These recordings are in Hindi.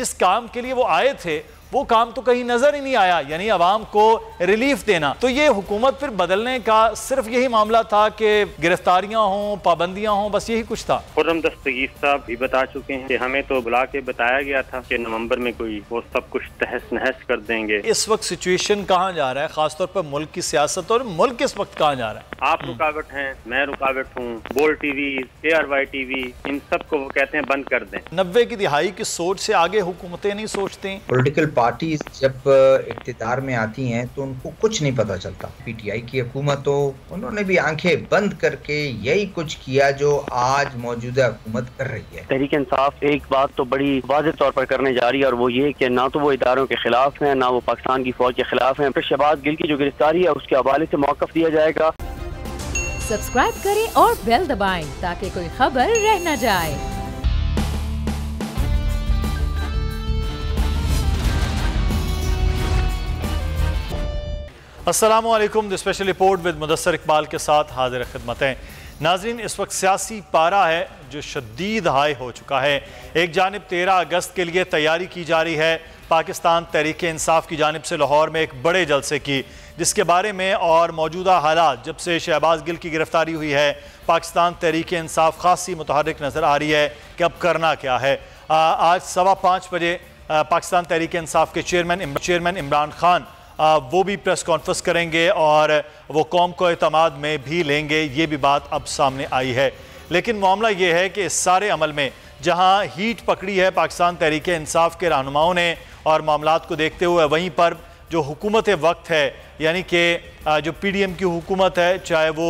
जिस काम के लिए वो आए थे वो काम तो कहीं नजर ही नहीं आया, यानी अवाम को रिलीफ देना। तो ये हुकूमत फिर बदलने का सिर्फ यही मामला था कि गिरफ्तारियां हों, पाबंदियां हों, बस यही कुछ था। खुर्रम दस्तगीर साहब भी बता चुके हैं कि हमें तो बुला के बताया गया था कि नवंबर में कोई वो सब कुछ तहस नहस कर देंगे। इस वक्त सिचुएशन कहाँ जा रहा है, खासतौर पर मुल्क की सियासत, और मुल्क इस वक्त कहाँ जा रहा है? आप रुकावट हैं, मैं रुकावट हूँ, बोल टीवी, ARY टीवी, इन सब को वो कहते हैं बंद कर दें। 90 की दिहाई की सोच से आगे हुकूमतें नहीं सोचती। पॉलिटिकल पार्टीज जब इख्तिदार में आती हैं तो उनको कुछ नहीं पता चलता। PTI की हुकूमत हो, उन्होंने भी आंखें बंद करके यही कुछ किया जो आज मौजूदा हुकूमत कर रही है। तहरीक इंसाफ एक बात तो बड़ी वाज़ेह तौर पर करने जा रही है, और वो ये कि ना तो वो इदारों के खिलाफ है, ना वो पाकिस्तान की फौज के खिलाफ है। फिर शहबाज गिल की जो गिरफ्तारी है उसके हवाले से मौक़िफ़ दिया जाएगा। सब्सक्राइब करें और बेल दबाएं ताकि कोई खबर रह न जाए। अस्सलामुअलैकुम, the special report with Mudassar Iqbal के साथ हाजिर खिदमत हैं। नाज़रीन, इस वक्त सियासी पारा है जो शदीद हाई हो चुका है। एक जानिब 13 अगस्त के लिए तैयारी की जा रही है पाकिस्तान तहरीक इंसाफ की जानिब से लाहौर में एक बड़े जलसे की, जिसके बारे में और मौजूदा हालात जब से शहबाज गिल की गिरफ्तारी हुई है पाकिस्तान तहरीक इंसाफ खासी मुतहर्रिक नज़र आ रही है कि अब करना क्या है। आज 5:15 बजे पाकिस्तान तहरीक इंसाफ के चेयरमैन इमरान खान वो भी प्रेस कॉन्फ्रेंस करेंगे और वो कौम को एतमाद में भी लेंगे, ये भी बात अब सामने आई है। लेकिन मामला ये है कि इस सारे अमल में जहां हीट पकड़ी है पाकिस्तान तहरीक इंसाफ के रहनुमाओं ने और मामलात को देखते हुए, वहीं पर जो हुकूमत वक्त है, यानी कि जो PDM की हुकूमत है, चाहे वो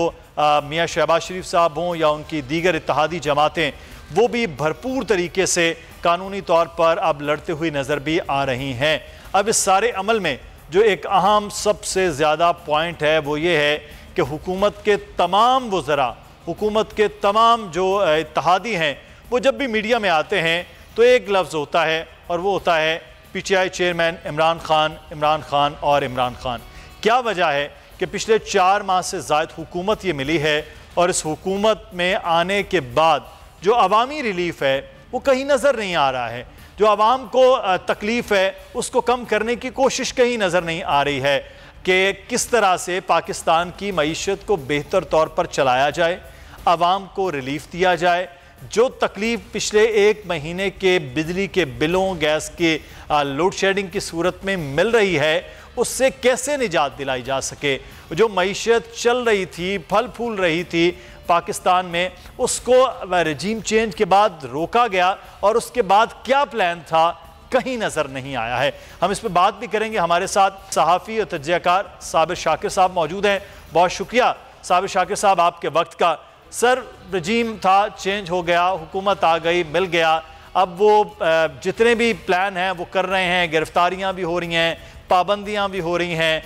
मियाँ शहबाज शरीफ साहब हों या उनकी दीगर इत्तेहादी जमातें, वो भी भरपूर तरीके से कानूनी तौर पर अब लड़ते हुए नज़र भी आ रही हैं। अब इस सारे अमल में जो एक अहम सबसे ज़्यादा पॉइंट है वो ये है कि हुकूमत के तमाम वज़रा, हुकूमत के तमाम जो इत्तेहादी हैं, वो जब भी मीडिया में आते हैं तो एक लफ्ज़ होता है और वो होता है PTI चेयरमैन इमरान खान और इमरान खान। क्या वजह है कि पिछले 4 माह से ज़ायद हुकूमत ये मिली है और इस हुकूमत में आने के बाद जो अवामी रिलीफ है वो कहीं नज़र नहीं आ रहा है। जो आवाम को तकलीफ़ है उसको कम करने की कोशिश कहीं नज़र नहीं आ रही है कि किस तरह से पाकिस्तान की मईशत को बेहतर तौर पर चलाया जाए, आवाम को रिलीफ दिया जाए। जो तकलीफ़ पिछले 1 महीने के बिजली के बिलों, गैस के लोड शेडिंग की सूरत में मिल रही है, उससे कैसे निजात दिलाई जा सके। जो मईशत चल रही थी, फल फूल रही थी पाकिस्तान में, उसको रजीम चेंज के बाद रोका गया और उसके बाद क्या प्लान था कहीं नज़र नहीं आया है। हम इस पर बात भी करेंगे। हमारे साथ सहाफ़ी और तज्ज़ियाकार साबिर शाकिर साहब मौजूद हैं। बहुत शुक्रिया साबिर शाकिर साहब आपके वक्त का। सर, रजीम था, चेंज हो गया, हुकूमत आ गई, मिल गया, अब वो जितने भी प्लान हैं वो कर रहे हैं, गिरफ्तारियाँ भी हो रही हैं, पाबंदियाँ भी हो रही हैं,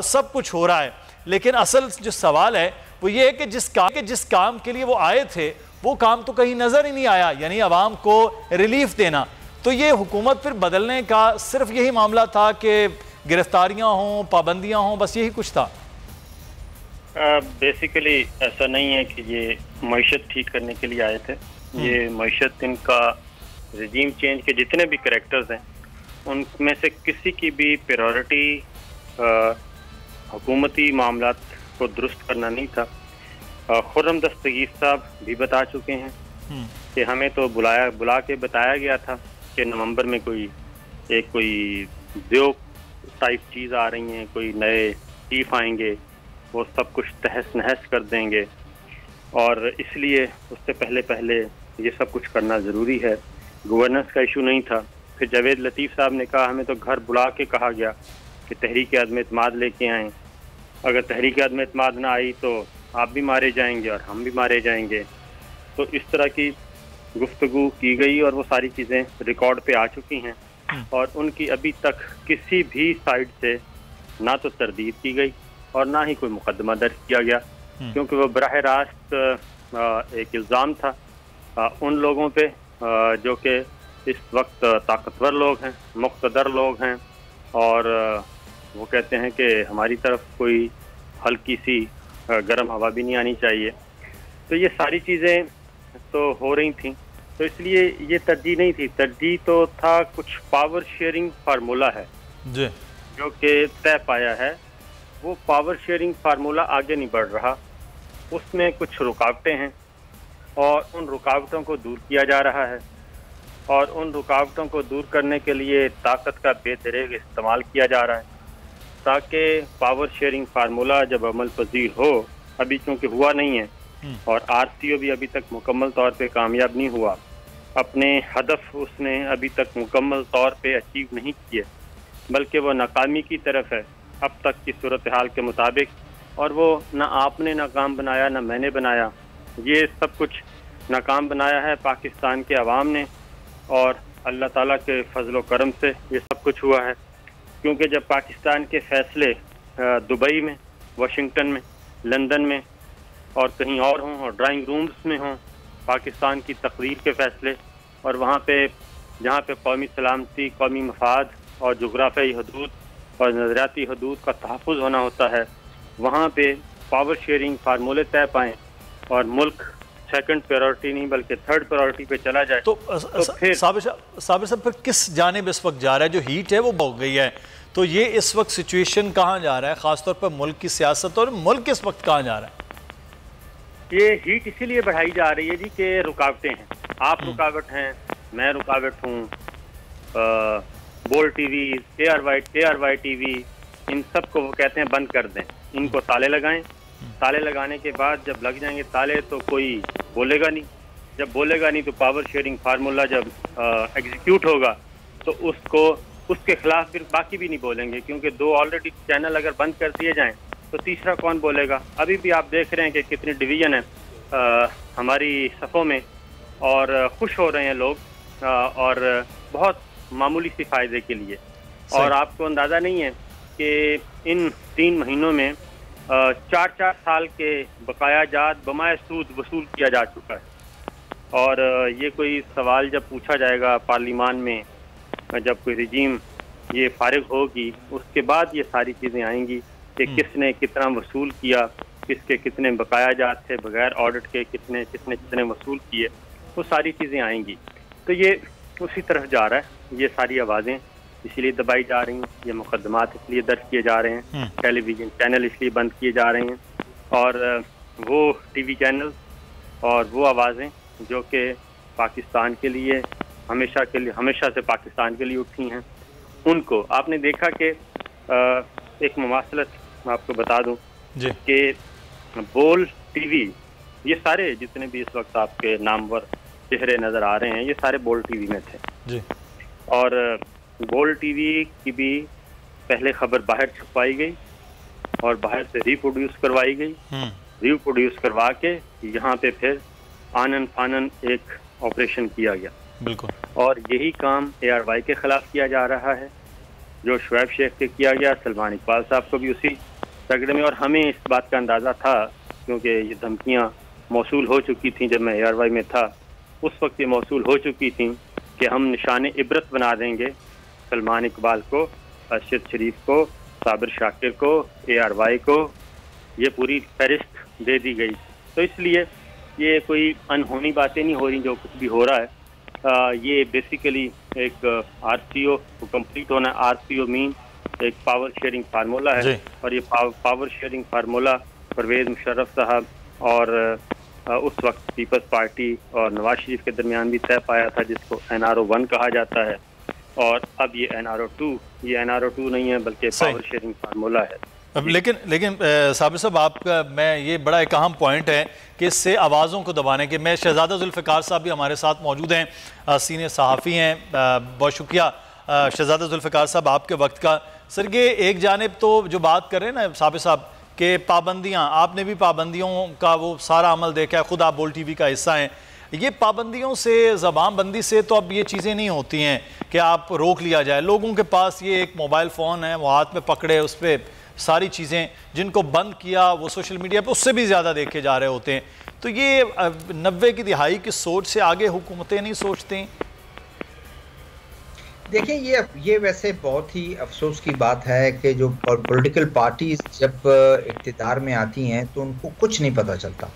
सब कुछ हो रहा है। लेकिन असल जो सवाल है वो ये है कि जिस काम के लिए वो आए थे वो काम तो कहीं नज़र ही नहीं आया, यानी अवाम को रिलीफ देना। तो ये हुकूमत फिर बदलने का सिर्फ यही मामला था कि गिरफ्तारियां हों, पाबंदियां हों, बस यही कुछ था? बेसिकली ऐसा नहीं है कि ये मईशत ठीक करने के लिए आए थे। ये मईशत, इनका रजीम चेंज के जितने भी करैक्टर्स हैं उनमें से किसी की भी प्रायोरिटी हुकूमती मामलात को दुरुस्त करना नहीं था। खुर्रम दस्तगीर साहब भी बता चुके हैं कि हमें तो बुला के बताया गया था कि नवंबर में कोई टाइप चीज़ आ रही हैं, कोई नए चीफ आएंगे, वो सब कुछ तहस नहस कर देंगे, और इसलिए उससे पहले ये सब कुछ करना ज़रूरी है। गवर्नेंस का इशू नहीं था। फिर जावेद लतीफ़ साहब ने कहा हमें तो घर बुला के कहा गया कि तहरीक अदम एतमाद लेके आएँ, अगर तहरीक अदम एतमाद ना आई तो आप भी मारे जाएंगे और हम भी मारे जाएंगे। तो इस तरह की गुफ्तगू की गई और वो सारी चीज़ें रिकॉर्ड पे आ चुकी हैं और उनकी अभी तक किसी भी साइड से ना तो तरदीद की गई और ना ही कोई मुकदमा दर्ज किया गया, क्योंकि वो बराह रास्त एक इल्ज़ाम था उन लोगों पे जो कि इस वक्त ताकतवर लोग हैं, मुक़्तदर लोग हैं, और वो कहते हैं कि हमारी तरफ कोई हल्की सी गर्म हवा भी नहीं आनी चाहिए। तो ये सारी चीज़ें तो हो रही थी तो इसलिए ये तरजीह नहीं थी, तरजीह तो था कुछ पावर शेयरिंग फार्मूला है जी, जो कि तय पाया है। वो पावर शेयरिंग फार्मूला आगे नहीं बढ़ रहा, उसमें कुछ रुकावटें हैं और उन रुकावटों को दूर किया जा रहा है, और उन रुकावटों को दूर करने के लिए ताकत का बेदरेग इस्तेमाल किया जा रहा है ताकि पावर शेयरिंग फार्मूला जब अमल पजीर हो, अभी क्योंकि हुआ नहीं है और RCO भी अभी तक मुकम्मल तौर पे कामयाब नहीं हुआ, अपने हदफ उसने अभी तक मुकम्मल तौर पे अचीव नहीं किए, बल्कि वो नाकामी की तरफ है अब तक की सूरत हाल के मुताबिक। और वो ना आपने नाकाम बनाया ना मैंने बनाया, ये सब कुछ नाकाम बनाया है पाकिस्तान के अवाम ने, और अल्लाह ताला के फजलो करम से ये सब कुछ हुआ है। क्योंकि जब पाकिस्तान के फैसले दुबई में, वाशिंगटन में, लंदन में और कहीं और हों, और ड्राइंग रूम्स में हों, पाकिस्तान की तकरीर के फैसले, और वहाँ पे जहाँ पे कौमी सलामती, कौमी मफाद और जोग्राफियाई हदूद और नज़रियाती हदूद का तहफ़्फ़ुज़ होना होता है, वहाँ पे पावर शेयरिंग फार्मूले तय पाएँ और मुल्क सेकंड प्रायोरिटी नहीं बल्कि थर्ड प्रायोरिटी पे चला जाए। तो फिर साबिर साहब फिर किस जानिब इस वक्त जा रहा है? जो हीट है वो हो गई है, तो ये इस वक्त सिचुएशन कहाँ जा रहा है, ख़ासतौर पर मुल्क की सियासत, और मुल्क इस वक्त कहाँ जा रहा है? ये हीट इसीलिए बढ़ाई जा रही है जी कि रुकावटें हैं, आप रुकावट हैं, मैं रुकावट हूँ, बोल टीवी, KRY टीवी, इन सब को वो कहते हैं बंद कर दें, इनको ताले लगाएं। ताले लगाने के बाद जब लग जाएंगे ताले तो कोई बोलेगा नहीं, जब बोलेगा नहीं तो पावर शेयरिंग फार्मूला जब एग्जीक्यूट होगा तो उसके खिलाफ फिर बाकी भी नहीं बोलेंगे, क्योंकि 2 ऑलरेडी चैनल अगर बंद कर दिए जाएं तो तीसरा कौन बोलेगा? अभी भी आप देख रहे हैं कि कितनी डिवीज़न है हमारी सफ़ों में, और खुश हो रहे हैं लोग और बहुत मामूली सी फ़ायदे के लिए। और आपको अंदाज़ा नहीं है कि इन 3 महीनों में 4-4 साल के बकाया जात बमाए सूद वसूल किया जा चुका है। और ये कोई सवाल जब पूछा जाएगा पार्लिमान में, जब कोई रिजीम ये फारिग होगी, उसके बाद ये सारी चीज़ें आएंगी कि किसने कितना वसूल किया, किसके कितने बकाया जात थे बगैर ऑडिट के, कितने वसूल किए, वो सारी चीज़ें आएंगी। तो ये उसी तरफ जा रहा है, ये सारी आवाज़ें इसलिए दबाई जा रही हैं, ये मुकदमात इसलिए दर्ज किए जा रहे हैं, टेलीविज़न चैनल इसलिए बंद किए जा रहे हैं, और वो टीवी चैनल और वो आवाज़ें जो कि पाकिस्तान के लिए हमेशा से पाकिस्तान के लिए उठी हैं, उनको आपने देखा कि एक मुमासलत मैं आपको बता दूं कि बोल टीवी, ये सारे जितने भी इस वक्त आपके नामवर चेहरे नज़र आ रहे हैं, ये सारे बोल टीवी में थे जी। और बोल टीवी की भी पहले खबर बाहर छुपाई गई और बाहर से रिप्रोड्यूस करवाई गई, रिप्रोड्यूस करवा के यहाँ पे फिर आनन फानन एक ऑपरेशन किया गया। बिल्कुल। और यही काम ARY के खिलाफ किया जा रहा है, जो शुएब शेख के किया गया, सलमान इकबाल साहब को भी उसी तगड़े में। और हमें इस बात का अंदाज़ा था क्योंकि ये धमकियाँ मौसूल हो चुकी थी, जब मैं ARY में था उस वक्त ये मौसूल हो चुकी थी कि हम निशान इबरत बना देंगे सलमान इकबाल को, अरशद शरीफ को, साबिर शाकिर को, ARY को, ये पूरी फहरिस्त दे दी गई। तो इसलिए ये कोई अनहोनी बातें नहीं हो रही, जो कुछ भी हो रहा है ये बेसिकली एक RCO को कंप्लीट होना। RCO मीन एक पावर शेयरिंग फार्मूला है, और ये power sharing formula Parvez Musharraf साहब और उस वक्त पीपल्स पार्टी और नवाज शरीफ के दरमियान भी तय पाया था, जिसको NRO 1 कहा जाता है, और अब ये NRO 2, ये NRO 2 नहीं है बल्कि पावर शेयरिंग फार्मूला है। लेकिन साबिर साहब, आपका मैं ये बड़ा एक अहम पॉइंट है कि इससे आवाज़ों को दबाने के, मैं शहजादा जुल्फ़िकार साहब भी हमारे साथ मौजूद हैं, सीनियर सहाफ़ी हैं, बहुत शुक्रिया शहजादा जुल्फ़िकार साहब आपके वक्त का। सर ये एक जानिब तो जो बात कर रहे हैं ना साबिर साहब कि पाबंदियाँ, आपने भी पाबंदियों का वो सारा अमल देखा है, ख़ुद आप बोल TV का हिस्सा हैं, ये पाबंदियों से, ज़बानबंदी से तो अब ये चीज़ें नहीं होती हैं कि आप रोक लिया जाए। लोगों के पास ये एक मोबाइल फ़ोन है, वो हाथ में पकड़े, उस पर सारी चीज़ें, जिनको बंद किया वो सोशल मीडिया पे उससे भी ज़्यादा देखे जा रहे होते हैं। तो ये 90 की दिहाई की सोच से आगे हुकूमतें नहीं सोचती। देखिए ये वैसे बहुत ही अफसोस की बात है कि जो पॉलिटिकल पार्टीज जब इक़्तिदार में आती हैं तो उनको कुछ नहीं पता चलता।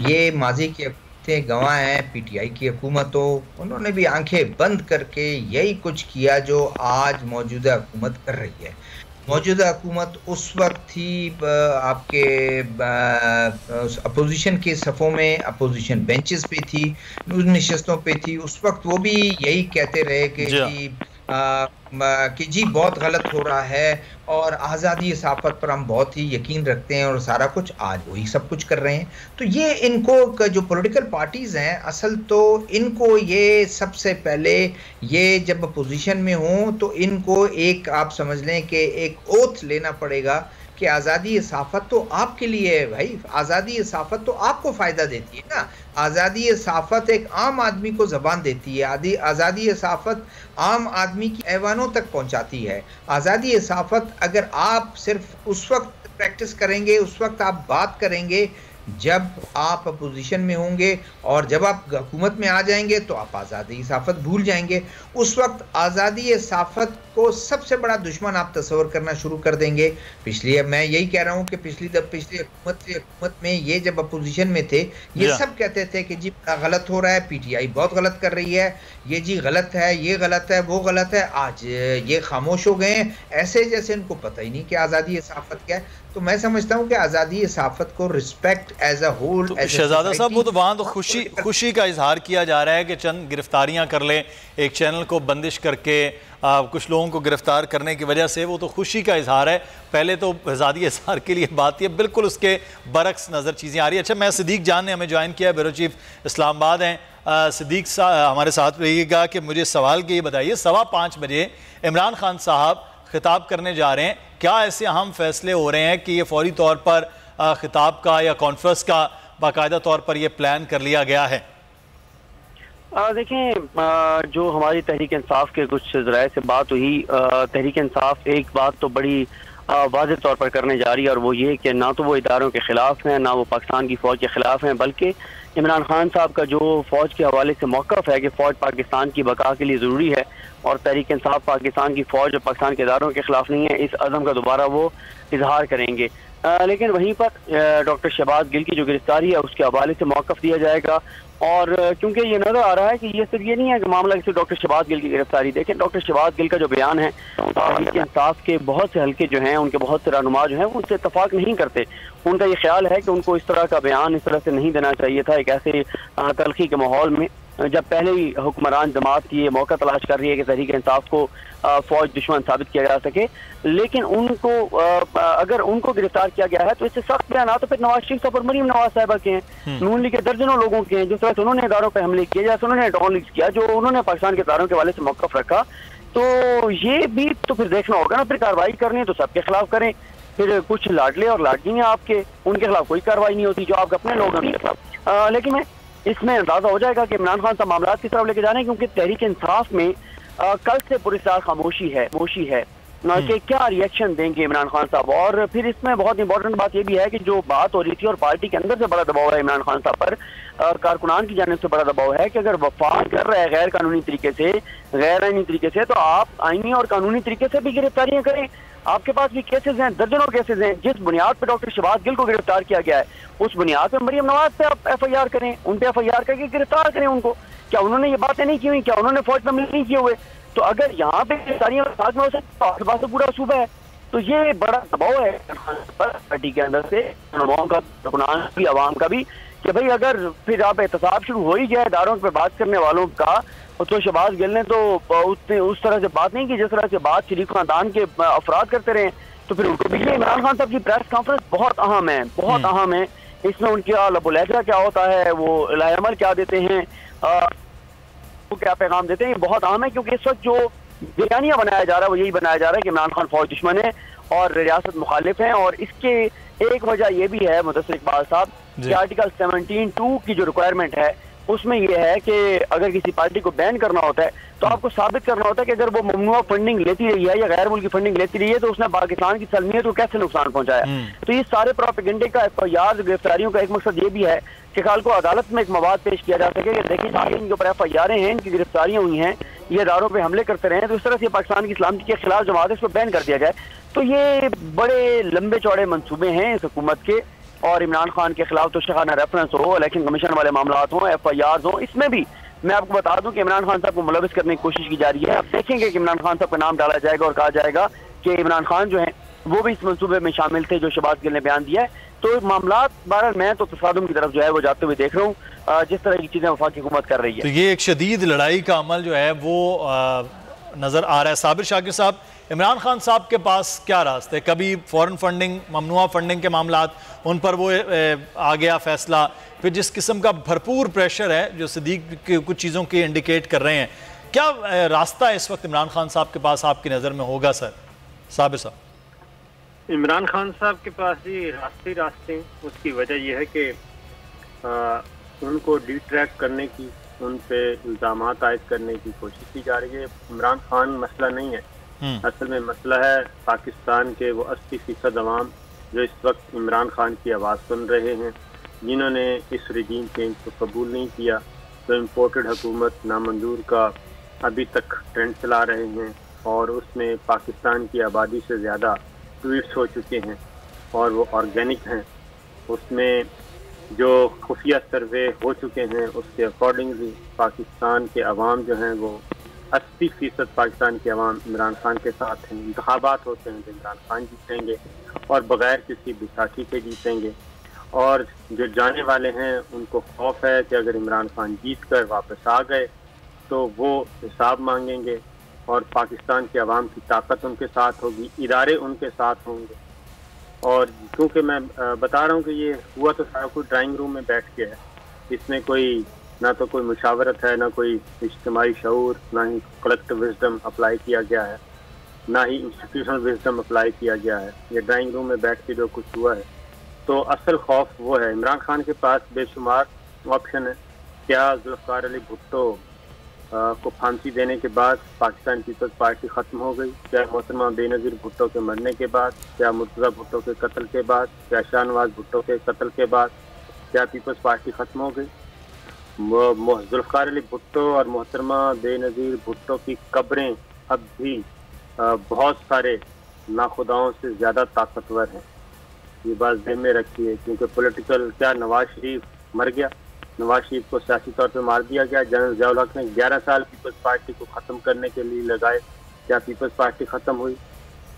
ये माजी के थे गवाह हैं पीटीआई की हुकूमत हो, उन्होंने भी आंखें बंद करके यही कुछ किया जो आज मौजूदा हुकूमत कर रही है। मौजूदा हुकूमत उस वक्त थी आपके अपोजिशन के सफ़ों में, अपोजिशन बेंचेस पे थी, नशिस्तों पे थी। उस वक्त वो भी यही कहते रहे कि जी बहुत गलत हो रहा है और आज़ादी सहाफ़त पर हम बहुत ही यकीन रखते हैं और सारा कुछ आज वही सब कुछ कर रहे हैं। तो ये इनको जो पॉलिटिकल पार्टीज़ हैं असल तो इनको ये सबसे पहले ये जब अपोजिशन में हों तो इनको एक आप समझ लें कि एक ओथ लेना पड़ेगा कि आज़ादी सहाफ़त तो आपके लिए है भाई, आज़ादी सहाफ़त तो आपको फ़ायदा देती है ना। आज़ादी सहाफ़त एक आम आदमी को ज़बान देती है, आज़ादी सहाफ़त आम आदमी की ऐवानों तक पहुंचाती है। आज़ादी सहाफ़त अगर आप सिर्फ उस वक्त प्रैक्टिस करेंगे, उस वक्त आप बात करेंगे जब आप अपोजिशन में होंगे, और जब आप हुकूमत में आ जाएंगे तो आप आज़ादी सहाफ़त भूल जाएंगे। उस वक्त आज़ादी सहाफ़त को सबसे बड़ा दुश्मन आप तस्वर करना शुरू कर देंगे। मैं यही कह रहा हूँ कि पिछली हुकूमत में ये जब अपोजिशन में थे ये सब कहते थे कि जी गलत हो रहा है, पीटीआई बहुत गलत कर रही है, ये जी गलत है, ये गलत है, वो गलत है। आज ये खामोश हो गए हैं ऐसे जैसे इनको पता ही नहीं कि आज़ादी सहाफ़त क्या है। तो मैं समझता हूँ कि आज़ादी सहाफ़त को रिस्पेक्ट एज अ होल। शहजादा साहब, वो तो वहाँ तो खुशी का इजहार किया जा रहा है कि चंद गिरफ्तारियाँ कर लें, एक चैनल को बंदिश करके कुछ लोगों को गिरफ्तार करने की वजह से, वो तो खुशी का इजहार है। पहले तो आज़ादी इजहार के लिए बात थी, बिल्कुल उसके बरक्स नज़र चीज़ें आ रही है। अच्छा, मैं सिद्दीक जान ने हमें ज्वाइन किया, ब्यूरो चीफ इस्लामाबाद हैं। सिद्दीक साहब हमारे साथ रहिएगा कि मुझे सवाल के ये बताइए, 5:15 बजे इमरान खान साहब खिताब करने जा रहे हैं, क्या ऐसे अहम फैसले हो रहे हैं कि ये फौरी तौर पर खिताब का या कॉन्फ्रेंस का बाकायदा तौर पर ये प्लान कर लिया गया है? देखें, जो हमारी तहरीक इंसाफ के कुछ ज़राए से बात हुई, तहरीक इंसाफ एक बात तो बड़ी वाज़ेह तौर पर करने जा रही है, और वो ये कि ना तो वो इदारों के ख़िलाफ़ हैं, ना वो पाकिस्तान की फ़ौज के ख़िलाफ़ हैं, बल्कि इमरान खान साहब का जो फ़ौज के हवाले से मौक़िफ़ है कि फ़ौज पाकिस्तान की बका के लिए ज़रूरी है, और तहरीक इंसाफ पाकिस्तान की फ़ौज और पाकिस्तान के इदारों के ख़िलाफ़ नहीं है, इस अज़म का दोबारा वो इजहार करेंगे। लेकिन वहीं पर डॉक्टर शहबाज गिल की जो गिरफ्तारी है उसके हवाले से मौक़िफ़ दिया जाएगा, और क्योंकि ये नज़र आ रहा है कि ये सिर्फ ये नहीं है कि मामला सिर्फ डॉक्टर शहबाज गिल की गिरफ्तारी। देखें, डॉक्टर शहबाज गिल का जो बयान है, इंसाफ के बहुत से हल्के जो हैं, उनके बहुत से रहनुमा जो हैं, वो उनसे इत्तफाक नहीं करते। उनका ये ख्याल है कि उनको इस तरह का बयान इस तरह से नहीं देना चाहिए था, एक ऐसे तलखी के माहौल में जब पहले ही हुक्मरान जमात ये मौका तलाश कर रही है कि तहरीक इंसाफ को फौज दुश्मन साबित किया जा सके। लेकिन उनको अगर उनको गिरफ्तार किया गया है तो इससे सख्त बयान तो फिर नवाज शरीफ साहब और मरीम नवाज साहिबा के हैं, नून लीग के दर्जनों लोगों के हैं, जिस तरह से उन्होंने इदारों पर हमले किए, जैसे उन्होंने डॉन लीग किया, जो उन्होंने पाकिस्तान के इदारों के हवाले से मौक़िफ़ रखा। तो ये भी तो फिर देखना होगा ना, फिर कार्रवाई करनी है तो सबके खिलाफ करें। फिर कुछ लाडले और लाडली हैं आपके, उनके खिलाफ कोई कार्रवाई नहीं होती, जो आपके अपने लोग हैं उनके खिलाफ। लेकिन मैं इसमें अंदाजा हो जाएगा कि इमरान खान साहब मामला की तरफ लेके जा रहे हैं, क्योंकि तहरीक इंसाफ में कल से पुरस्कार खामोशी है कि क्या रिएक्शन देंगे इमरान खान साहब। और फिर इसमें बहुत इंपॉर्टेंट बात यह भी है कि जो बात हो रही थी और पार्टी के अंदर से बड़ा दबाव है इमरान खान साहब पर, कारकुनान की जानिब से बड़ा दबाव है कि अगर वफाक कर रहे हैं गैर कानूनी तरीके से, गैर आईनी तरीके से, तो आप आईनी और कानूनी तरीके से भी गिरफ्तारियां करें। आपके पास भी केसेस हैं, दर्जनों केसेस हैं। जिस बुनियाद पर डॉक्टर शहबाज गिल को गिरफ्तार किया गया है, उस बुनियाद पर मरीम नवाज पे आप FIR करें, उन पे FIR करके गिरफ्तार करें उनको। क्या उन्होंने ये बातें नहीं की हुई? क्या उन्होंने फौज में नहीं किए हुए? तो अगर यहाँ पे गिरफ्तारियां साथ में हो सकती तो आपके पास तो पूरा सूबा है। तो ये बड़ा दबाव है पार्टी के अंदर से, आवाम का भी, कि भाई अगर फिर आप एहतसाब शुरू हो ही गया इदारों पर बात करने वालों का, तो शहबाज गिल ने तो उस तरह से बात नहीं की जिस तरह से बात शरीफ खानदान के अफराद करते रहे, तो फिर उनको भी इमरान खान साहब की प्रेस कॉन्फ्रेंस बहुत अहम है, बहुत अहम है। इसमें उनका लबुलहजा क्या होता है, वो लाएअमल क्या देते हैं, वो क्या पैगाम देते हैं, ये बहुत अहम है। क्योंकि इस वक्त जो बयानिया बनाया जा रहा है वो यही बनाया जा रहा है कि इमरान खान फौज दुश्मन है और रियासत मुखालिफ है। और इसके एक वजह यह भी है मुदस्सिर इकबाल साहब कि आर्टिकल 17(2) की जो रिक्वायरमेंट है उसमें यह है कि अगर किसी पार्टी को बैन करना होता है तो आपको साबित करना होता है कि अगर वो ममनुआ फंडिंग लेती रही है या गैर मुल्की फंडिंग लेती रही है तो उसने पाकिस्तान की सलमियत को कैसे नुकसान पहुंचाया। तो ये सारे प्रोपेगेंडे का FIR गिरफ्तारियों का एक मकसद ये भी है कि कल को अदालत में एक मवाद पेश किया जा सके कि देखिए सारे इनके ऊपर FIR हैं, इनकी गिरफ्तारियां हुई हैं, ये इदारों पर हमले करते रहे, तो इस तरह से पाकिस्तान की इस्लाम के खिलाफ जमात है इसको बैन कर दिया जाए। तो ये बड़े लंबे चौड़े मंसूबे हैं इस हुकूमत के और इमरान खान के खिलाफ तो शखाना रेफरेंस हो, इलेक्शन कमीशन वाले मामला हो, FIR हो, इसमें भी मैं आपको बता दूं कि इमरान खान साहब को मुलविस करने की कोशिश की जा रही है। आप देखेंगे कि इमरान खान साहब का नाम डाला जाएगा और कहा जाएगा कि इमरान खान जो है वो भी इस मंसूबे में शामिल थे जो शहबाज गिल ने बयान दिया है। तो मामला बहरहाल मैं तो तसादुम की तरफ जो है वो जाते हुए देख रहा हूँ जिस तरह की चीजें वफाकी हुकूमत कर रही है। तो ये एक शदीद लड़ाई का अमल जो है वो नजर आ रहा है। साबिर शाकिर साहब, इमरान खान साहब के पास क्या रास्ते, कभी फॉरेन फंडिंग, ममनुआ फंडिंग के मामलात उन पर वो आ गया फैसला, फिर जिस किस्म का भरपूर प्रेशर है जो सिद्दीक की कुछ चीज़ों के इंडिकेट कर रहे हैं, क्या रास्ता इस वक्त इमरान खान साहब के पास आपकी नज़र में होगा? सर साबिर साहब, इमरान खान साहब के पास ही रास्ते उसकी वजह यह है कि उनको डिट्रैक्ट करने की, उन पे इल्ज़ाम आयद करने की कोशिश की जा रही है। इमरान खान मसला नहीं है, असल में मसला है पाकिस्तान के वो 80% अवाम जो इस वक्त इमरान खान की आवाज़ सुन रहे हैं, जिन्होंने इस रिजीम चेंज को कबूल नहीं किया, तो इम्पोर्टेड हुकूमत नामंजूर का अभी तक ट्रेंड चला रहे हैं और उसमें पाकिस्तान की आबादी से ज़्यादा ट्वीट्स हो चुके हैं और वो ऑर्गेनिक हैं। उसमें जो खुफिया सर्वे हो चुके हैं उसके अकॉर्डिंगली पाकिस्तान के अवाम जो हैं वो 80% पाकिस्तान के अवाम इमरान खान के साथ हैं। इंतखाबात होते हैं तो इमरान खान जीतेंगे और बग़ैर किसी बिसाखी के जीतेंगे, और जो जाने वाले हैं उनको खौफ है कि अगर इमरान खान जीत कर वापस आ गए तो वो हिसाब मांगेंगे और पाकिस्तान के अवाम की ताकत उनके साथ होगी, इदारे उनके साथ होंगे। और क्योंकि मैं बता रहा हूँ कि ये हुआ तो सारा कुछ ड्राइंग रूम में बैठ के है, इसमें कोई ना तो कोई मुशावरत है, ना कोई इज्तिमाई शऊर, ना ही कलेक्टिव विजडम अप्लाई किया गया है, ना ही इंस्टीट्यूशनल विजडम अप्लाई किया गया है। ये ड्राइंग रूम में बैठ के जो कुछ हुआ है, तो असल खौफ वो है। इमरान खान के पास बेशुमार ऑप्शन है। क्या जुल्फ़िकार अली भुट्टो को फांसी देने के बाद पाकिस्तान पीपल्स पार्टी ख़त्म हो गई? क्या मोहतरमा बेनज़ीर भुट्टो के मरने के बाद? क्या मुर्तज़ा भुट्टो के कत्ल के बाद? क्या शाहनवाज भुट्टो के कत्ल के बाद क्या पीपल्स पार्टी ख़त्म हो गई? जुल्फ़िकार अली भुट्टो और मोहतरमा बेनज़ीर भुट्टो की कब्रें अब भी बहुत सारे नाखुदाओं से ज़्यादा ताकतवर हैं। ये बात ध्यान में रखिए, क्योंकि पॉलिटिकल, क्या नवाज शरीफ मर गया? नवाज शरीफ को सियासी तौर पे मार दिया गया। जनरल ज़ियाउल हक ने 11 साल पीपल्स पार्टी को ख़त्म करने के लिए लगाए। क्या पीपल्स पार्टी ख़त्म हुई?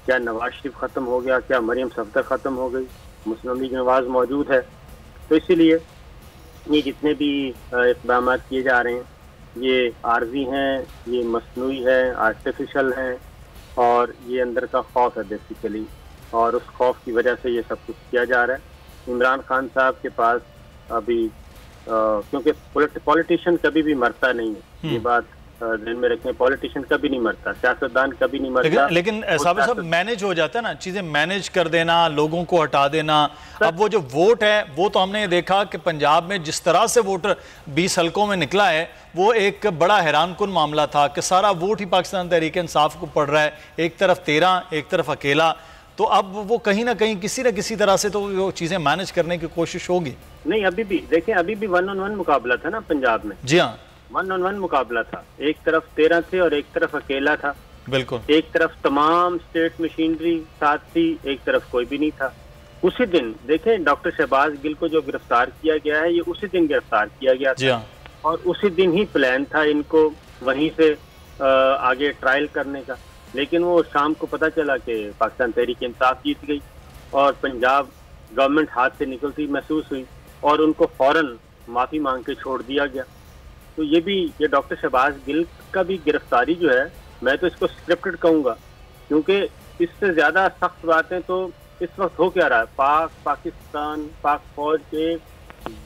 क्या नवाज शरीफ ख़त्म हो गया? क्या मरियम सफदर ख़त्म हो गई? मुस्लिम लीग नवाज मौजूद है। तो इसीलिए ये जितने भी इक़दाम किए जा रहे हैं ये आर्जी हैं, ये मसनूई है, आर्टिफिशियल हैं, और ये अंदर का खौफ है बेसिकली, और उस खौफ की वजह से ये सब कुछ किया जा रहा है। इमरान खान साहब के पास अभी क्योंकि पॉलिटिशियन कभी भी मरता नहीं है, ये बात ध्यान में रखें। पॉलिटिशियन कभी नहीं मरता, सियासतदान कभी नहीं मरता। लेकिन साबिर साहब, मैनेज हो जाता है ना, चीजें मैनेज कर देना, लोगों को हटा देना। अब वो जो वोट है वो तो हमने देखा कि पंजाब में जिस तरह से वोट 20 हलकों में निकला है वो एक बड़ा हैरानकुन मामला था कि सारा वोट ही पाकिस्तान तहरीक इंसाफ को पड़ रहा है, एक तरफ 13, एक तरफ अकेला। तो अब वो कहीं ना कहीं किसी न किसी तरह से तो वो चीजें मैनेज करने की कोशिश होगी। नहीं, अभी भी देखें, अभी भी 1-on-1 मुकाबला था ना पंजाब में। जी हाँ, 1-on-1 मुकाबला था। एक तरफ 13 थे और एक तरफ अकेला था। बिल्कुल, एक तरफ तमाम स्टेट मशीनरी साथ थी, एक तरफ कोई भी नहीं था। उसी दिन देखें, डॉक्टर शहबाज गिल को जो गिरफ्तार किया गया है ये उसी दिन गिरफ्तार किया गया था। हाँ। और उसी दिन ही प्लान था इनको वहीं से आगे ट्रायल करने का, लेकिन वो शाम को पता चला कि पाकिस्तान तहरीक इंसाफ जीत गई और पंजाब गवर्नमेंट हाथ से निकलती महसूस हुई और उनको फौरन माफ़ी मांग के छोड़ दिया गया। तो ये डॉक्टर शहबाज गिल का भी गिरफ्तारी जो है, मैं तो इसको स्क्रिप्टेड कहूँगा, क्योंकि इससे ज़्यादा सख्त बातें तो इस वक्त हो क्या रहा है। पाक फौज के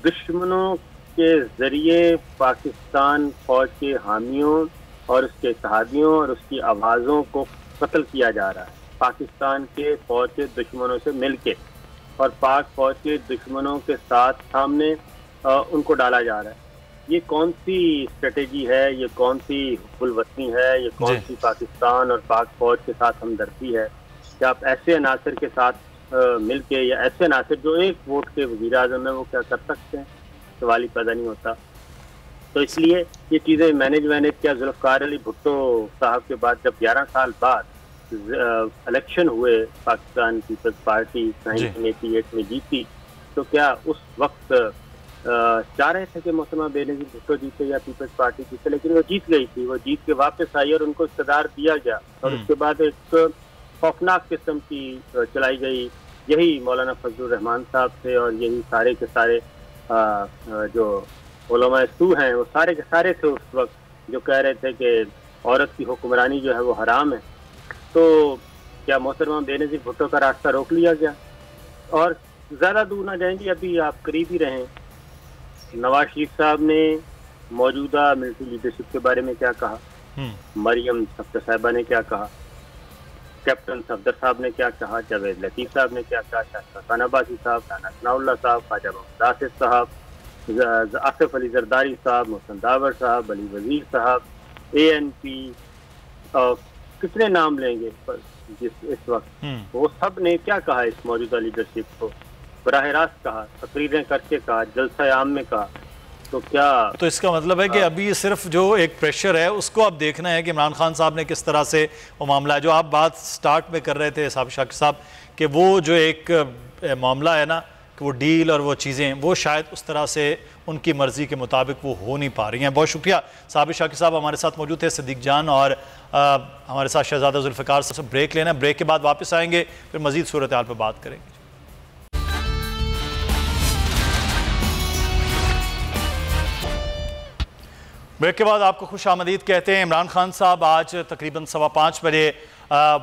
दुश्मनों के ज़रिए पाकिस्तान फौज के हामियों और उसके इत्तेहादियों और उसकी आवाज़ों को कत्ल किया जा रहा है, पाकिस्तान के फौज के दुश्मनों से मिलके, और पाक फौज के दुश्मनों के साथ सामने उनको डाला जा रहा है। ये कौन सी स्ट्रेटेजी है? ये कौन सी हुब्बुल-वतनी है? ये कौन सी पाकिस्तान और पाक फौज के साथ हमदर्दी है? क्या आप ऐसे अनासर के साथ मिलके, या ऐसे अनासर जो एक वोट के वज़ीर आज़म है, वो क्या कर सकते हैं? सवाल ही पैदा नहीं होता। तो इसलिए ये चीज़ें मैनेज क्या जुल्फ़िकार अली भुट्टो साहब के बाद जब 11 साल बाद इलेक्शन हुए, पाकिस्तान पीपल्स पार्टी 1988 में जीती, तो क्या उस वक्त चाह रहे थे कि मोहतरमा बेनज़ीर भुट्टो जीते या पीपल्स पार्टी जीते, लेकिन वो जीत गई थी, वो जीत के वापस आई और उनको इक़्तिदार दिया गया और उसके बाद एक खौफनाक किस्म की चलाई गई, यही मौलाना फजलुर रहमान साहब थे और यही सारे के सारे जो उलमा सू हैं वो सारे के सारे थे उस वक्त जो कह रहे थे कि औरत की हुक्मरानी जो है वो हराम है। तो क्या मोहतरमा बेनज़ीर भुट्टो का रास्ता रोक लिया गया? और ज़्यादा दूर ना जाएंगे, अभी आप करीब ही रहें, नवाज शरीफ साहब ने मौजूदा मिलिट्री लीडरशिप के बारे में क्या कहा, मरियम सफ्दर साहिबा ने क्या कहा, कैप्टन सफदर साहब ने क्या कहा, जावेद लतीफ़ साहब ने क्या कहा, शाह खान अब्बासी साहब, राना सनाउल्लाह साहब, ख्वाजा मोहम्मद आसिफ साहब, आसिफ अली जरदारी साहब, मोहसन दावर साहब, अली वजीर साहब, ANP, कितने नाम लेंगे जिस इस वक्त, वो सब ने क्या कहा इस मौजूदा लीडरशिप को, बराह रास्त कहा, तकरीरें करके कहा, जलसा आम में कहा। तो क्या तो इसका मतलब है कि अभी सिर्फ जो एक प्रेशर है उसको अब देखना है कि इमरान खान साहब ने किस तरह से वो मामला है, जो आप बात स्टार्ट में कर रहे थे शाकिर साहब कि वो जो एक मामला है ना कि वो डील और वो चीज़ें वो शायद उस तरह से उनकी मर्ज़ी के मुताबिक वो हो नहीं पा रही हैं। बहुत शुक्रिया शाकिर साहब हमारे साथ मौजूद थे, सिद्दीक जान और हमारे साथ शहजादा जुल्फ़िकार साहब। ब्रेक लेना, ब्रेक के बाद वापस आएंगे, फिर मज़ीद सूरत हाल पर बात करेंगे। ब्रेक के बाद आपको खुश आमदीद कहते हैं। इमरान खान साहब आज तकरीबन 5:15 बजे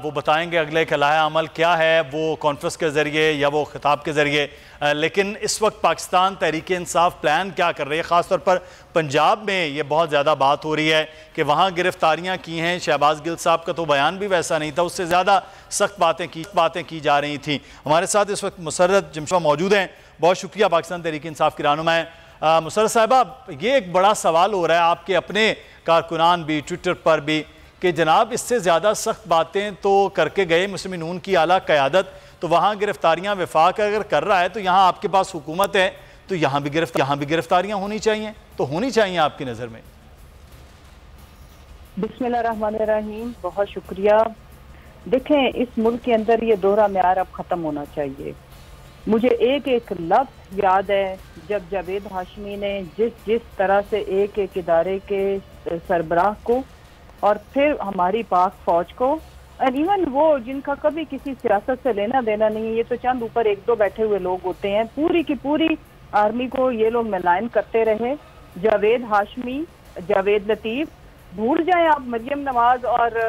वो बताएंगे अगले का लाया अमल क्या है, वो कॉन्फ्रेंस के ज़रिए या वो खिताब के ज़रिए। लेकिन इस वक्त पाकिस्तान तहरीक इंसाफ प्लान क्या कर रही है, ख़ास तौर पर पंजाब में ये बहुत ज़्यादा बात हो रही है कि वहाँ गिरफ्तारियाँ की हैं। शहबाज गिल साहब का तो बयान भी वैसा नहीं था, उससे ज़्यादा सख्त बातें की जा रही थी। हमारे साथ इस वक्त मुसर्रत जमशा मौजूद हैं, बहुत शुक्रिया पाकिस्तान तहरीक इंसाफ की रहनुमा है। मुसर्रत साहिबा, ये एक बड़ा सवाल हो रहा है आपके अपने कारकुनान भी, ट्विटर पर भी, कि जनाब इससे ज़्यादा सख्त बातें तो करके गए मुस्लिम नून की आला क़यादत, तो वहाँ गिरफ्तारियाँ वफाक अगर कर रहा है तो यहाँ आपके पास हुकूमत है तो यहाँ भी गिरफ्तारियाँ होनी चाहिए, तो होनी चाहिए आपकी नज़र में? बिस्मिल्लाहिर्रहमानिर्रहीम, बहुत शुक्रिया। देखें, इस मुल्क के अंदर ये दोहरा म्यार अब ख़त्म होना चाहिए। मुझे एक एक लफ्ज़ याद है जब जावेद हाशमी ने जिस तरह से एक एक इदारे के सरबराह को और फिर हमारी पाक फौज को, और इवन वो जिनका कभी किसी सियासत से लेना देना नहीं है, ये तो चंद ऊपर एक दो बैठे हुए लोग होते हैं, पूरी की पूरी आर्मी को ये लोग मलायन करते रहे। जावेद हाशमी, जावेद लतीफ़, भूल जाएं आप मरियम नवाज और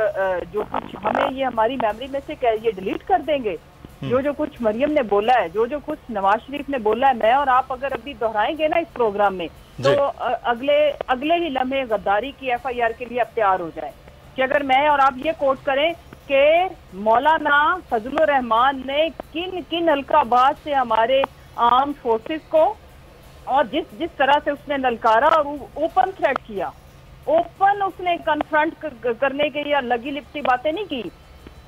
जो कुछ हमें ये हमारी मेमोरी में से क्या ये डिलीट कर देंगे, जो कुछ मरियम ने बोला है, जो कुछ नवाज शरीफ ने बोला है, मैं और आप अगर अभी दोहराएंगे ना इस प्रोग्राम में तो अगले ही लम्हे गद्दारी की FIR के लिए अब तैयार हो जाए कि अगर मैं और आप ये कोट करें कि मौलाना फजलुर रहमान ने किन हल्काबाज से हमारे आर्म फोर्सेस को और जिस तरह से उसने ललकारा और ओपन थ्रेट किया, ओपन उसने कन्फ्रंट करने के या लगी लिपटी बातें नहीं की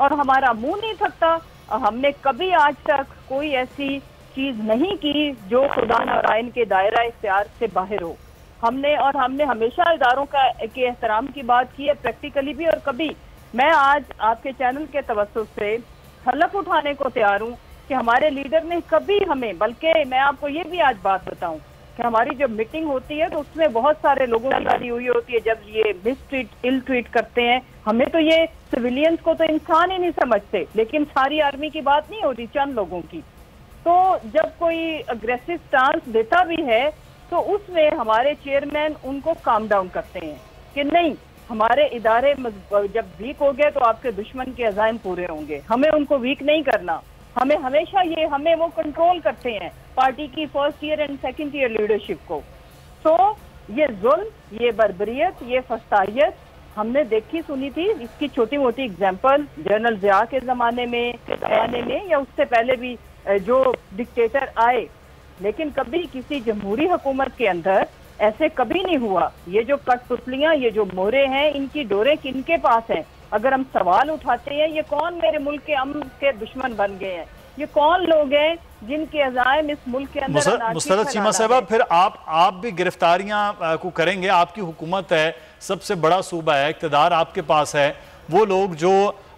और हमारा मुंह नहीं थकता। हमने कभी आज तक कोई ऐसी चीज नहीं की जो खुदा और आइन के दायरा इख्तियार से बाहर हो। हमने हमेशा इदारों के एहतराम की बात की है, प्रैक्टिकली भी, और कभी मैं आज आपके चैनल के तवज्जुह से हलफ उठाने को तैयार हूँ कि हमारे लीडर ने कभी हमें, बल्कि मैं आपको ये भी आज बात बताऊं कि हमारी जब मीटिंग होती है तो उसमें बहुत सारे लोगों की शादी हुई होती है, जब ये इल ट्रीट करते हैं हमें, तो ये सिविलियंस को तो इंसान ही नहीं समझते, लेकिन सारी आर्मी की बात नहीं होती, चंद लोगों की। तो जब कोई अग्रेसिव स्टांस देता भी है तो उसमें हमारे चेयरमैन उनको काम डाउन करते हैं कि नहीं, हमारे इदारे जब वीक हो गए तो आपके दुश्मन के अज़ाइम पूरे होंगे, हमें उनको वीक नहीं करना, हमें हमेशा हमें वो कंट्रोल करते हैं पार्टी की first year and second year leadership को। तो ये जुल्म, ये बर्बरियत, ये फस्तायत हमने देखी सुनी थी। इसकी छोटी मोटी एग्जाम्पल जनरल ज़िया के ज़माने में या उससे पहले भी जो डिक्टेटर आए, लेकिन कभी किसी जमहूरी हुकूमत के अंदर ऐसे कभी नहीं हुआ। ये जो कठपुतलियां, ये जो मोहरे हैं, इनकी डोरे किनके पास हैं? अगर हम सवाल उठाते हैं, ये कौन मेरे मुल्क के अमन के दुश्मन बन गए हैं? ये कौन लोग हैं जिनके अज़ाइम इस मुल्क के अंदर? मुसर्रत चीमा साहबा, फिर आप भी गिरफ्तारियां को करेंगे, आपकी हुकूमत है, सबसे बड़ा सूबा है, इक़्तिदार आपके पास है, वो लोग जो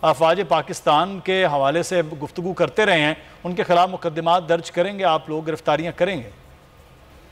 अफवाज पाकिस्तान के हवाले से गुफ्तगू करते रहे हैं, उनके खिलाफ मुकदमात दर्ज करेंगे आप लोग, गिरफ्तारियां करेंगे?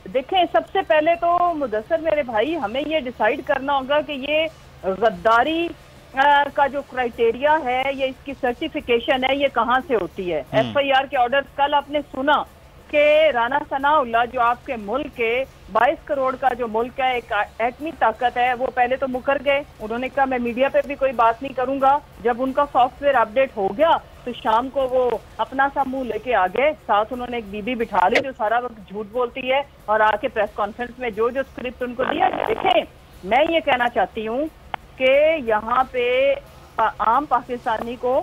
देखें, सबसे पहले तो मुदस्सर मेरे भाई, हमें ये डिसाइड करना होगा कि ये गद्दारी का जो क्राइटेरिया है, ये इसकी सर्टिफिकेशन है, ये कहाँ से होती है। FIR के ऑर्डर, कल आपने सुना कि राना सनाउल्लाह जो आपके मुल्क के 22 करोड़ का जो मुल्क है, एक एटमी ताकत है, वो पहले तो मुकर गए। उन्होंने कहा मैं मीडिया पे भी कोई बात नहीं करूंगा। जब उनका सॉफ्टवेयर अपडेट हो गया तो शाम को वो अपना सा मुंह लेके आ गए। साथ उन्होंने एक बीबी बिठा ली जो सारा वक्त झूठ बोलती है, और आके प्रेस कॉन्फ्रेंस में जो जो स्क्रिप्ट उनको दिया। देखें, मैं ये कहना चाहती हूँ कि यहाँ पे आम पाकिस्तानी को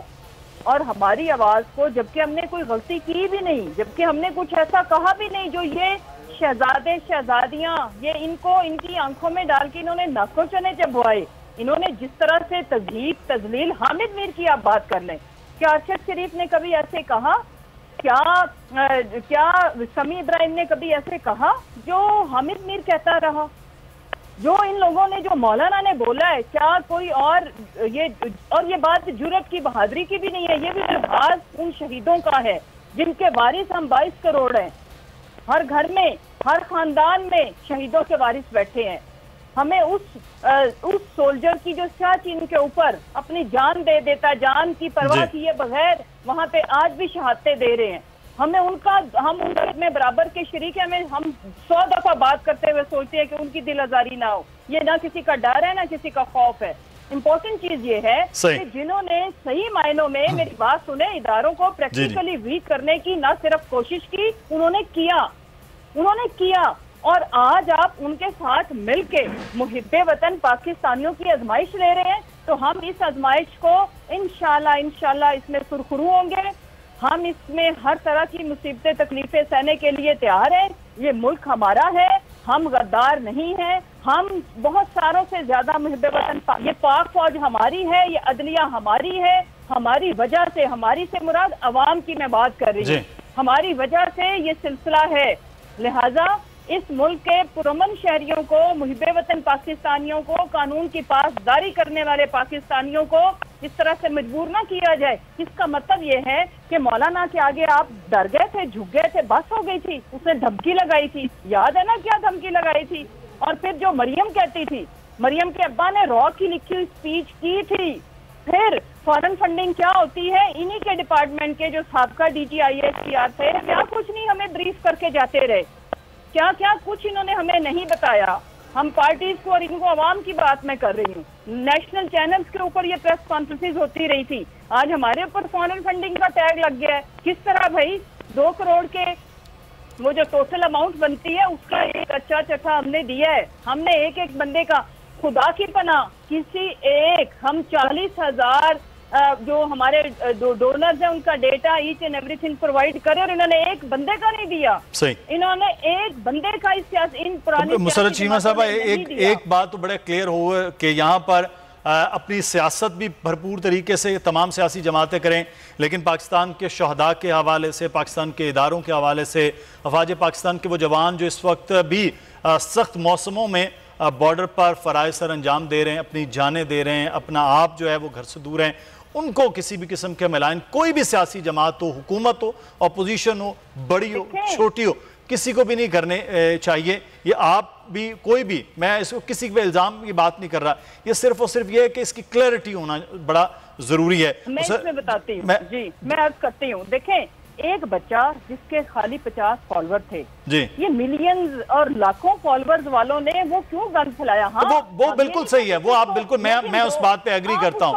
और हमारी आवाज को, जबकि हमने कोई गलती की भी नहीं, जबकि हमने कुछ ऐसा कहा भी नहीं, जो ये शहजादे शहजादियां, ये इनको इनकी आंखों में डाल के इन्होंने नाकों चने चबवाए, इन्होंने जिस तरह से तज़हीक तजलील, हामिद मीर की आप बात कर लें, क्या अरशद शरीफ ने कभी ऐसे कहा? क्या समी इब्राहिम ने कभी ऐसे कहा जो हामिद मीर कहता रहा? जो इन लोगों ने, जो मौलाना ने बोला है, क्या कोई और ये बात जुर्रत की, बहादुरी की भी नहीं है। ये भी लिहाज उन शहीदों का है जिनके वारिस हम 22 करोड़ हैं। हर घर में, हर खानदान में शहीदों के वारिस बैठे हैं। हमें उस सोल्जर की जो सियाचिन के ऊपर अपनी जान दे देता, जान की परवाह किए बगैर वहां पे आज भी शहादतें दे रहे हैं, हम उनके में बराबर के शरीक हैं। हम 100 दफा बात करते हुए सोचते हैं कि उनकी दिल आजारी ना हो। ये ना किसी का डर है, ना किसी का खौफ है। इम्पोर्टेंट चीज ये है कि जिन्होंने सही मायनों में, मेरी बात सुने, इदारों को प्रैक्टिकली वीक करने की ना सिर्फ कोशिश की, उन्होंने किया। और आज आप उनके साथ मिलके मुहिब्बे वतन पाकिस्तानियों की आजमाइश ले रहे हैं। तो हम इस आजमाइश को इंशाल्लाह इसमें सुरखरू होंगे। हम इसमें हर तरह की मुसीबतें, तकलीफें सहने के लिए तैयार हैं। ये मुल्क हमारा है, हम गद्दार नहीं हैं। हम बहुत सारों से ज्यादा मुहिब्बे वतन, ये पाक फौज हमारी है, ये अदलिया हमारी है। हमारी वजह से, हमारी से मुराद अवाम की मैं बात कर रही हूँ, हमारी वजह से ये सिलसिला है। लिहाजा इस मुल्क के पुरअमन शहरियों को, मुहिब्बे वतन पाकिस्तानियों को, कानून की पासदारी करने वाले पाकिस्तानियों को इस तरह से मजबूर ना किया जाए। इसका मतलब ये है कि मौलाना के आगे आप डर गए थे, झुक गए थे, बस हो गई थी। उसने धमकी लगाई थी, याद है ना क्या धमकी लगाई थी? और फिर जो मरियम कहती थी, मरियम के अब्बा ने रॉ की लिखी हुई स्पीच की थी। फिर फॉरेन फंडिंग क्या होती है, इन्हीं के डिपार्टमेंट के जो साबका DG IASPR थे, क्या कुछ नहीं हमें ब्रीफ करके जाते रहे, क्या कुछ इन्होंने हमें नहीं बताया। हम पार्टीज को और इनको आवाम की बात मैं कर रही हूँ। नेशनल चैनल्स के ऊपर ये प्रेस कॉन्फ्रेंसेज होती रही थी, आज हमारे ऊपर फॉरेन फंडिंग का टैग लग गया है। किस तरह भाई? 2 करोड़ के वो जो टोटल अमाउंट बनती है उसका एक अच्छा चट्ठा हमने दिया है। हमने एक बंदे का, खुदा की पनाह, किसी एक, हम 40,000 जो हमारे डोनर्स हैं उनका data each and everything provide करे, और इन्होंने एक बंदे का नहीं दिया। सही, इन्होंने एक बंदे का इन पुरानी मुसर्रत चीमा साहब, एक बात तो बड़े क्लियर हो कि यहाँ पर अपनी सियासत भी भरपूर तरीके से तमाम सियासी जमातें करें, लेकिन पाकिस्तान के शहदा के हवाले से, पाकिस्तान के इदारों के हवाले से, अफवाज पाकिस्तान के वो जवान जो इस वक्त भी सख्त मौसमों में बॉर्डर पर फ़राइज़ सर अंजाम दे रहे हैं, अपनी जानें दे रहे हैं, अपना आप जो है वो घर से दूर हैं, उनको किसी भी किस्म के मिलान, कोई भी सियासी जमात हो, हुकूमत हो, अपोजिशन हो, बड़ी हो, छोटी हो, किसी को भी नहीं करने चाहिए। ये आप भी, कोई भी, मैं इसको किसी पे इल्ज़ाम की बात नहीं कर रहा, ये सिर्फ और सिर्फ ये है कि इसकी क्लैरिटी होना बड़ा ज़रूरी है। मैं इसमें बताती हूँ जी, मैं अर्ज करती हूँ। देखें, एक बच्चा जिसके खाली 50 फॉलोवर थे जी, ये मिलियंस और लाखों फॉलोवर्स वालों ने वो क्यों गन फैलाया? हाँ, वो बिल्कुल सही है, वो आप बिल्कुल, मैं उस बात पे एग्री करता हूँ,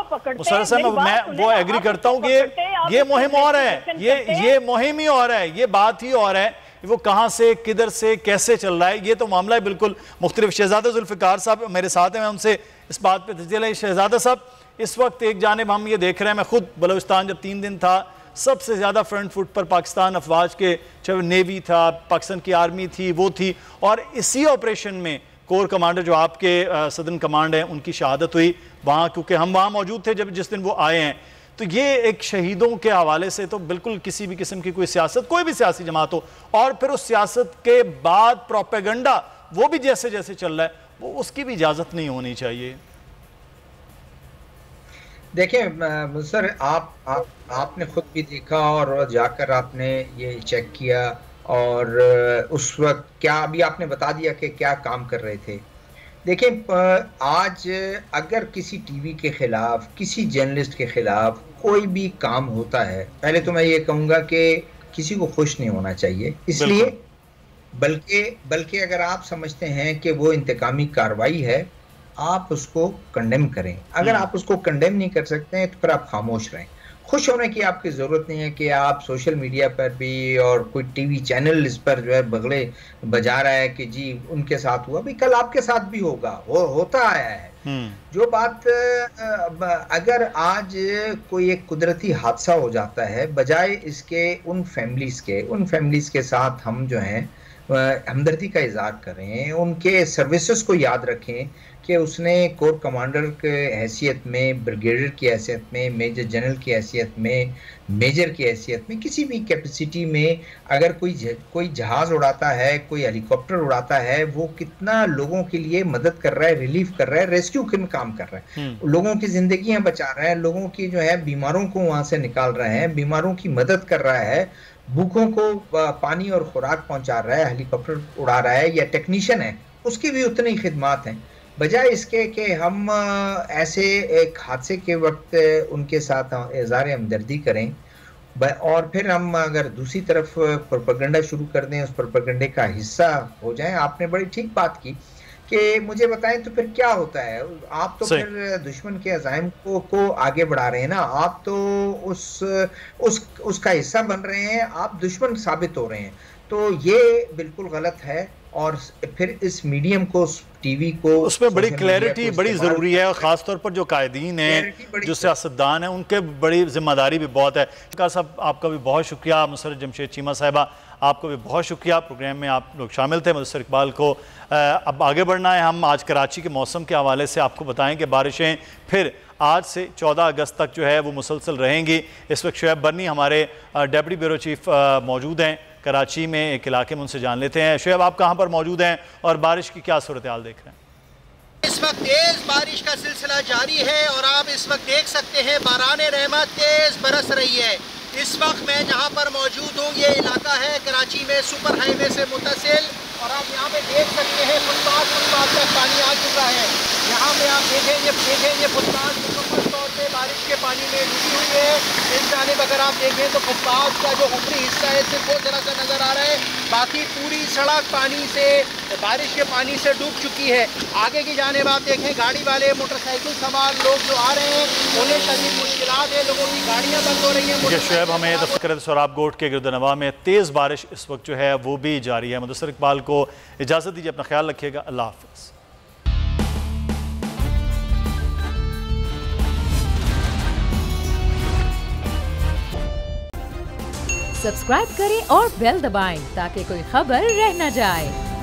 मैं वो एग्री करता हूँ कि ये मुहिम और है, ये मुहिम ही और है, ये बात ही और है, वो कहाँ से, किधर से, कैसे चल रहा है, ये तो मामला है बिल्कुल मुख्तलिफ। शहजादा जुल्फ़िकार साहब मेरे साथ हैं, मैं उनसे इस बात पे तजज़िया लें। शहजादा साहब, इस वक्त एक जानिब हम ये देख रहे हैं, मैं खुद बलूचिस्तान जब 3 दिन था, सबसे ज़्यादा फ्रंट फुट पर पाकिस्तान अफवाज के, चाहे नेवी था, पाकिस्तान की आर्मी थी, वो थी, और इसी ऑपरेशन में कोर कमांडर जो आपके सदर्न कमांड हैं उनकी शहादत हुई वहाँ, क्योंकि हम वहाँ मौजूद थे जब जिस दिन वो आए हैं। तो ये एक शहीदों के हवाले से तो बिल्कुल किसी भी किस्म की कोई सियासत, कोई भी सियासी जमात हो, और फिर उस सियासत के बाद प्रोपेगेंडा वो भी जैसे जैसे चल रहा है, वो उसकी भी इजाज़त नहीं होनी चाहिए। देखें सर, आपने खुद भी देखा और जाकर आपने ये चेक किया, और उस वक्त क्या अभी आपने बता दिया कि क्या काम कर रहे थे। देखें, आज अगर किसी टीवी के खिलाफ, किसी जर्नलिस्ट के खिलाफ कोई भी काम होता है, पहले तो मैं ये कहूँगा कि किसी को खुश नहीं होना चाहिए, इसलिए बल्कि अगर आप समझते हैं कि वो इंतकामी कार्रवाई है, आप उसको कंडेम करें। अगर आप उसको कंडेम नहीं कर सकते हैं तो फिर आप खामोश रहें। खुश होने की आपकी ज़रूरत नहीं है कि आप सोशल मीडिया पर भी और कोई टीवी चैनल इस पर जो है बगले बजा रहा है कि जी उनके साथ हुआ, भाई कल आपके साथ भी होगा, होता आया है। जो बात अगर आज कोई एक कुदरती हादसा हो जाता है, बजाय इसके उन फैमिलीज के साथ हम जो हैं हमदर्दी का इजहार करें, उनके सर्विसेज को याद रखें कि उसने कोर कमांडर के हैसियत में, ब्रिगेडियर की हैसियत में, मेजर जनरल की हैसियत में, मेजर की हैसियत में, किसी भी कैपेसिटी में अगर कोई जहाज़ उड़ाता है, कोई हेलीकॉप्टर उड़ाता है, वो कितना लोगों के लिए मदद कर रहा है, रिलीफ कर रहा है, रेस्क्यू के काम कर रहा है, लोगों की जिंदगियां बचा रहा है, लोगों की जो है बीमारों को वहां से निकाल रहे हैं, बीमारों की मदद कर रहा है, भूखों को पानी और खुराक पहुंचा रहा है, हेलीकॉप्टर उड़ा रहा है, या टेक्नीशियन है, उसकी भी उतनी खिदमत हैं। बजाय इसके कि हम ऐसे एक हादसे के वक्त उनके साथ इज़हार हमदर्दी करें और फिर हम अगर दूसरी तरफ प्रोपेगेंडा शुरू कर दें, उस प्रोपेगेंडे का हिस्सा हो जाएं। आपने बड़ी ठीक बात की कि मुझे बताएं तो फिर क्या होता है। आप तो फिर दुश्मन के अज़ाइम को आगे बढ़ा रहे हैं ना, आप तो उसका हिस्सा बन रहे हैं, आप दुश्मन साबित हो रहे हैं। तो ये बिल्कुल गलत है और फिर इस मीडियम को, टीवी को, उसमें बड़ी क्लैरिटी बड़ी ज़रूरी है, और ख़ासतौर पर जो कायदीन हैं, जो सियासतदान हैं, उनके बड़ी जिम्मेदारी भी बहुत है। साहब आपका भी बहुत शुक्रिया, मुसर्रत जमशेद चीमा साहिबा आपको भी बहुत शुक्रिया, प्रोग्राम में आप लोग शामिल थे। मुदस्सिर इकबाल को अब आगे बढ़ना है। हम आज कराची के मौसम के हवाले से आपको बताएं कि बारिशें फिर आज से 14 अगस्त तक जो है वो मुसलसल रहेंगी। इस वक्त शुएब बर्नी हमारे डेप्टी ब्यूरो चीफ मौजूद हैं कराची में, एक इलाके में उनसे जान लेते हैं। शुएब, आप कहाँ पर मौजूद हैं और बारिश की क्या सूरत हाल देख रहे हैं? इस वक्त तेज बारिश का सिलसिला जारी है और आप इस वक्त देख सकते हैं बाराने रहमत तेज बरस रही है। इस वक्त मैं जहां पर मौजूद हूं ये इलाका है कराची में सुपर हाईवे से मुत्तसिल, और आप यहां पे देख सकते हैं फुटपाथ तक पानी आ चुका है। यहां पे आप देखें ये फुटपाथ मुकम्मल तौर पे बारिश के पानी में डूबी हुई है। इस जानिब अगर आप देखें तो फुटपाथ का जो ऊपरी हिस्सा है सिर्फ वो जरा सा नज़र आ रहा है, बाकी पूरी सड़क पानी से, बारिश के पानी से डूब चुकी है। आगे की जानिब आप देखें गाड़ी वाले, मोटरसाइकिल सवार लोग जो आ रहे हैं उन्हें शदीद मुश्किलात है, लोगों की गाड़ियाँ बंद हो रही हैं। शुएब, हमें दफ्तर सोराब गोट के गिरदनवा में तेज़ बारिश इस वक्त जो है वो भी जारी है। मुदस्सिर इकबाल को इजाज़त दीजिए, अपना ख्याल रखिएगा, अल्लाह हाफ़िज़। सब्सक्राइब करें और बेल दबाएं ताकि कोई खबर रह न जाए।